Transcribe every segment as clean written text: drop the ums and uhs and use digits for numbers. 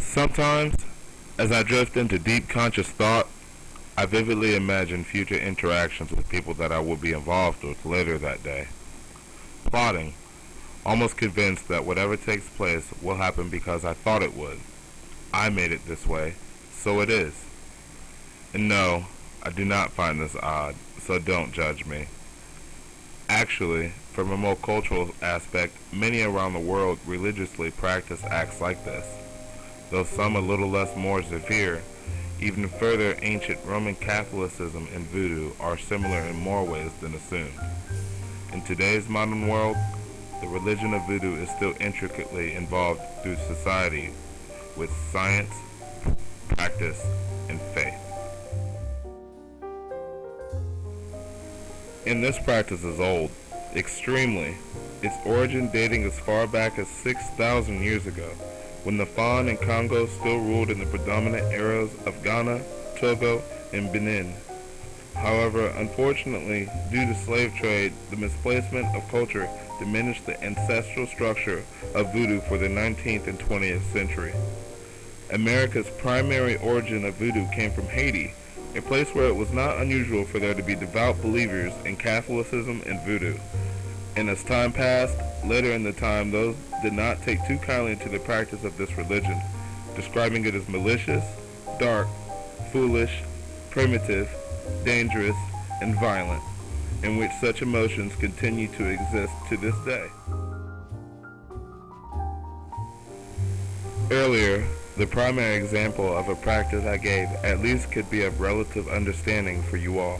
Sometimes, as I drift into deep conscious thought, I vividly imagine future interactions with people that I will be involved with later that day. Plotting, almost convinced that whatever takes place will happen because I thought it would. I made it this way, so it is. And no, I do not find this odd, so don't judge me. Actually, from a more cultural aspect, many around the world religiously practice acts like this, though some a little less more severe. Even further, ancient Roman Catholicism and Voodoo are similar in more ways than assumed. In today's modern world, the religion of Voodoo is still intricately involved through society with science, practice, and faith. And this practice is old, extremely, its origin dating as far back as 6,000 years ago, when the Fawn and Congo still ruled in the predominant areas of Ghana, Togo, and Benin. However, unfortunately, due to slave trade, the misplacement of culture diminished the ancestral structure of Voodoo for the 19th and 20th century. America's primary origin of Voodoo came from Haiti, a place where it was not unusual for there to be devout believers in Catholicism and Voodoo. And as time passed, later in the time, those did not take too kindly to the practice of this religion, describing it as malicious, dark, foolish, primitive, dangerous, and violent, in which such emotions continue to exist to this day. Earlier, the primary example of a practice I gave at least could be of relative understanding for you all.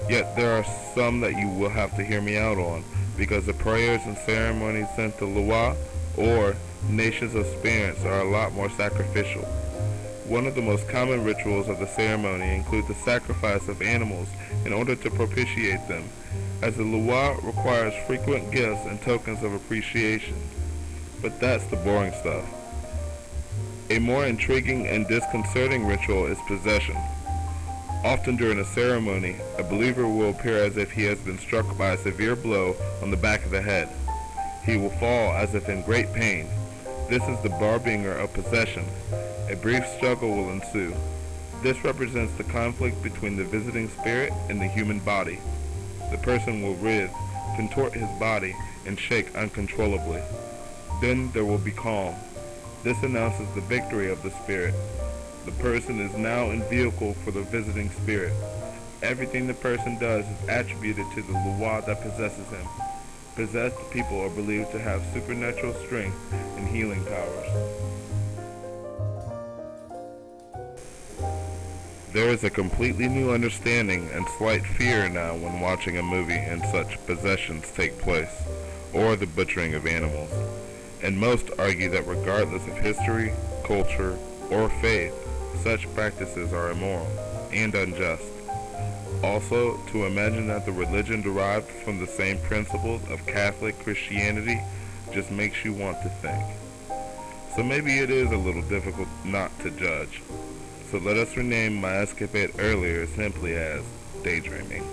Yet there are some that you will have to hear me out on, because the prayers and ceremonies sent to Lua, or nations of spirits, are a lot more sacrificial. One of the most common rituals of the ceremony include the sacrifice of animals in order to propitiate them, as the Lua requires frequent gifts and tokens of appreciation. But that's the boring stuff. A more intriguing and disconcerting ritual is possession. Often during a ceremony, a believer will appear as if he has been struck by a severe blow on the back of the head. He will fall as if in great pain. This is the barbinger of possession. A brief struggle will ensue. This represents the conflict between the visiting spirit and the human body. The person will writhe, contort his body, and shake uncontrollably. Then there will be calm. This announces the victory of the spirit. The person is now in vehicle for the visiting spirit. Everything the person does is attributed to the Lua that possesses him. Possessed people are believed to have supernatural strength and healing powers. There is a completely new understanding and slight fear now when watching a movie and such possessions take place, or the butchering of animals. And most argue that regardless of history, culture, or faith, such practices are immoral and unjust. Also, to imagine that the religion derived from the same principles of Catholic Christianity just makes you want to think. So maybe it is a little difficult not to judge. So let us rename my escapade earlier simply as daydreaming.